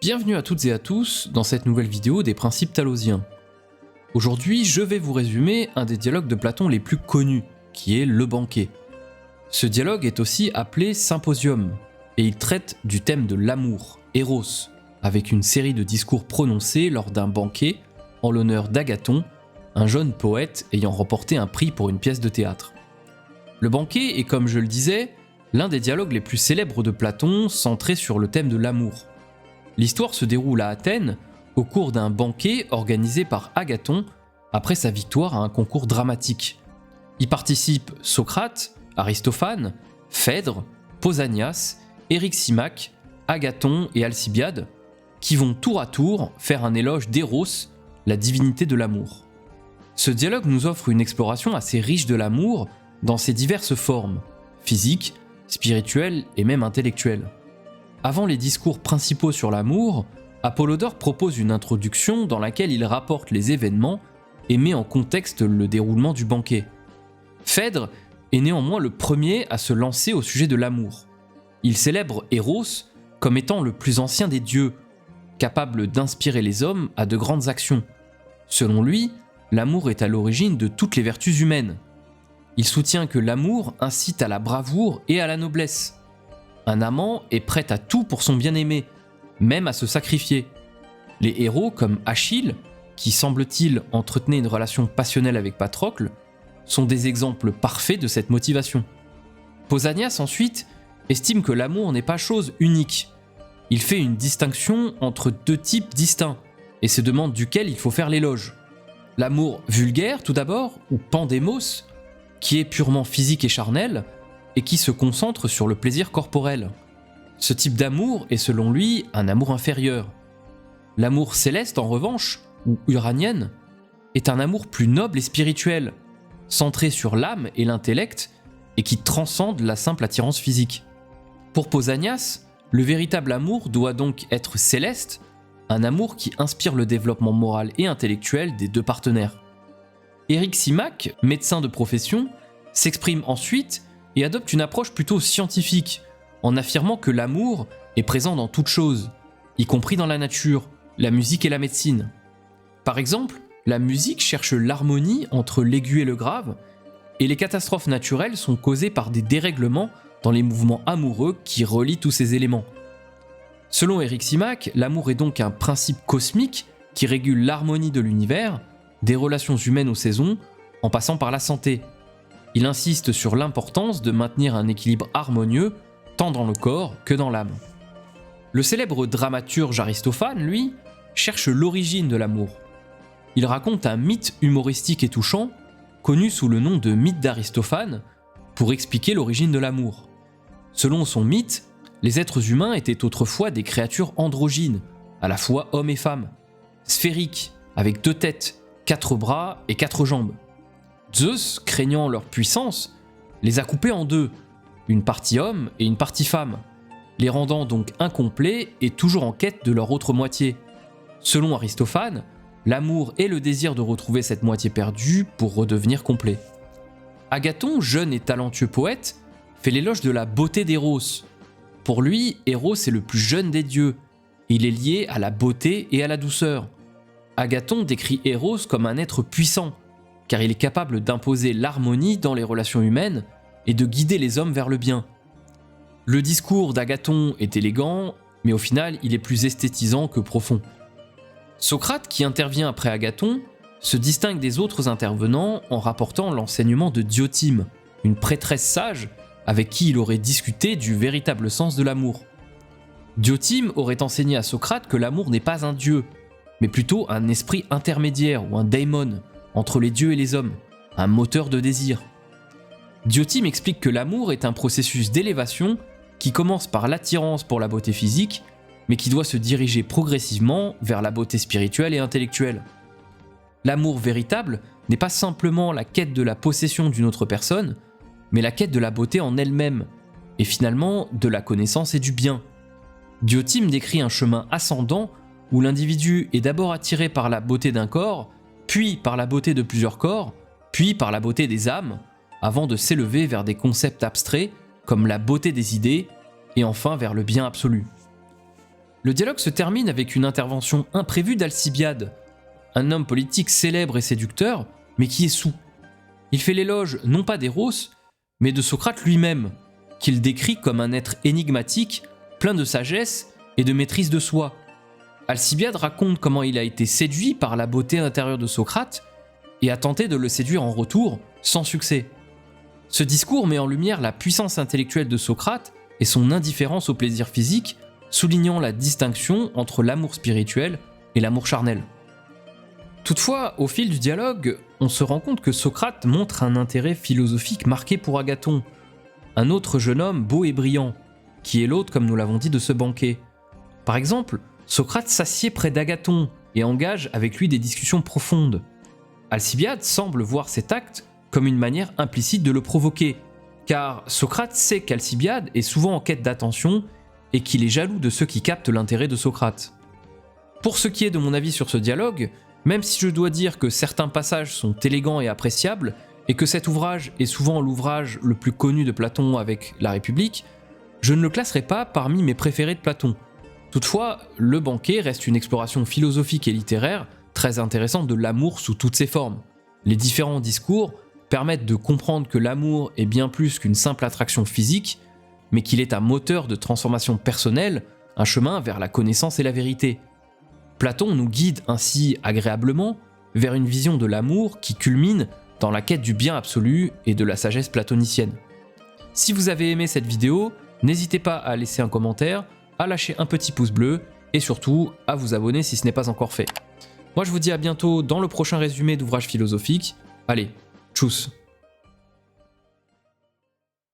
Bienvenue à toutes et à tous dans cette nouvelle vidéo des principes talosiens. Aujourd'hui, je vais vous résumer un des dialogues de Platon les plus connus, qui est le banquet. Ce dialogue est aussi appelé symposium, et il traite du thème de l'amour, Eros, avec une série de discours prononcés lors d'un banquet en l'honneur d'Agathon, un jeune poète ayant remporté un prix pour une pièce de théâtre. Le banquet est, comme je le disais, l'un des dialogues les plus célèbres de Platon, centré sur le thème de l'amour. L'histoire se déroule à Athènes au cours d'un banquet organisé par Agathon après sa victoire à un concours dramatique. Y participent Socrate, Aristophane, Phèdre, Pausanias, Éryximaque, Agathon et Alcibiade, qui vont tour à tour faire un éloge d'Eros, la divinité de l'amour. Ce dialogue nous offre une exploration assez riche de l'amour dans ses diverses formes, physiques, spirituelles et même intellectuelles. Avant les discours principaux sur l'amour, Apollodore propose une introduction dans laquelle il rapporte les événements et met en contexte le déroulement du banquet. Phèdre est néanmoins le premier à se lancer au sujet de l'amour. Il célèbre Eros comme étant le plus ancien des dieux, capable d'inspirer les hommes à de grandes actions. Selon lui, l'amour est à l'origine de toutes les vertus humaines. Il soutient que l'amour incite à la bravoure et à la noblesse. Un amant est prêt à tout pour son bien-aimé, même à se sacrifier. Les héros comme Achille, qui semble-t-il entretenait une relation passionnelle avec Patrocle, sont des exemples parfaits de cette motivation. Pausanias ensuite estime que l'amour n'est pas chose unique. Il fait une distinction entre deux types distincts et se demande duquel il faut faire l'éloge. L'amour vulgaire tout d'abord, ou pandémos, qui est purement physique et charnel, et qui se concentre sur le plaisir corporel. Ce type d'amour est selon lui un amour inférieur. L'amour céleste en revanche, ou uranien, est un amour plus noble et spirituel, centré sur l'âme et l'intellect, et qui transcende la simple attirance physique. Pour Pausanias, le véritable amour doit donc être céleste, un amour qui inspire le développement moral et intellectuel des deux partenaires. Éryximaque, médecin de profession, s'exprime ensuite et adopte une approche plutôt scientifique, en affirmant que l'amour est présent dans toute chose, y compris dans la nature, la musique et la médecine. Par exemple, la musique cherche l'harmonie entre l'aigu et le grave, et les catastrophes naturelles sont causées par des dérèglements dans les mouvements amoureux qui relient tous ces éléments. Selon Éryximaque, l'amour est donc un principe cosmique qui régule l'harmonie de l'univers, des relations humaines aux saisons, en passant par la santé. Il insiste sur l'importance de maintenir un équilibre harmonieux tant dans le corps que dans l'âme. Le célèbre dramaturge Aristophane, lui, cherche l'origine de l'amour. Il raconte un mythe humoristique et touchant, connu sous le nom de mythe d'Aristophane, pour expliquer l'origine de l'amour. Selon son mythe, les êtres humains étaient autrefois des créatures androgynes, à la fois hommes et femmes, sphériques, avec 2 têtes, 4 bras et 4 jambes. Zeus, craignant leur puissance, les a coupés en 2, une partie homme et une partie femme, les rendant donc incomplets et toujours en quête de leur autre moitié. Selon Aristophane, l'amour est le désir de retrouver cette moitié perdue pour redevenir complet. Agathon, jeune et talentueux poète, fait l'éloge de la beauté d'Eros. Pour lui, Eros est le plus jeune des dieux, et il est lié à la beauté et à la douceur. Agathon décrit Eros comme un être puissant, car il est capable d'imposer l'harmonie dans les relations humaines et de guider les hommes vers le bien. Le discours d'Agathon est élégant, mais au final, il est plus esthétisant que profond. Socrate, qui intervient après Agathon, se distingue des autres intervenants en rapportant l'enseignement de Diotima, une prêtresse sage avec qui il aurait discuté du véritable sens de l'amour. Diotima aurait enseigné à Socrate que l'amour n'est pas un dieu, mais plutôt un esprit intermédiaire ou un daimon, entre les dieux et les hommes, un moteur de désir. Diotima explique que l'amour est un processus d'élévation qui commence par l'attirance pour la beauté physique, mais qui doit se diriger progressivement vers la beauté spirituelle et intellectuelle. L'amour véritable n'est pas simplement la quête de la possession d'une autre personne, mais la quête de la beauté en elle-même, et finalement de la connaissance et du bien. Diotima décrit un chemin ascendant où l'individu est d'abord attiré par la beauté d'un corps, puis par la beauté de plusieurs corps, puis par la beauté des âmes, avant de s'élever vers des concepts abstraits comme la beauté des idées, et enfin vers le bien absolu. Le dialogue se termine avec une intervention imprévue d'Alcibiade, un homme politique célèbre et séducteur, mais qui est soûl. Il fait l'éloge non pas d'Eros, mais de Socrate lui-même, qu'il décrit comme un être énigmatique, plein de sagesse et de maîtrise de soi. Alcibiade raconte comment il a été séduit par la beauté intérieure de Socrate et a tenté de le séduire en retour, sans succès. Ce discours met en lumière la puissance intellectuelle de Socrate et son indifférence au plaisir physique, soulignant la distinction entre l'amour spirituel et l'amour charnel. Toutefois, au fil du dialogue, on se rend compte que Socrate montre un intérêt philosophique marqué pour Agathon, un autre jeune homme beau et brillant, qui est l'hôte, comme nous l'avons dit, de ce banquet. Par exemple, Socrate s'assied près d'Agathon et engage avec lui des discussions profondes. Alcibiade semble voir cet acte comme une manière implicite de le provoquer, car Socrate sait qu'Alcibiade est souvent en quête d'attention et qu'il est jaloux de ceux qui captent l'intérêt de Socrate. Pour ce qui est de mon avis sur ce dialogue, même si je dois dire que certains passages sont élégants et appréciables, et que cet ouvrage est souvent l'ouvrage le plus connu de Platon avec La République, je ne le classerai pas parmi mes préférés de Platon. Toutefois, Le Banquet reste une exploration philosophique et littéraire très intéressante de l'amour sous toutes ses formes. Les différents discours permettent de comprendre que l'amour est bien plus qu'une simple attraction physique, mais qu'il est un moteur de transformation personnelle, un chemin vers la connaissance et la vérité. Platon nous guide ainsi agréablement vers une vision de l'amour qui culmine dans la quête du bien absolu et de la sagesse platonicienne. Si vous avez aimé cette vidéo, n'hésitez pas à laisser un commentaire, à lâcher un petit pouce bleu et surtout à vous abonner si ce n'est pas encore fait. Moi je vous dis à bientôt dans le prochain résumé d'ouvrages philosophiques. Allez, tchuss!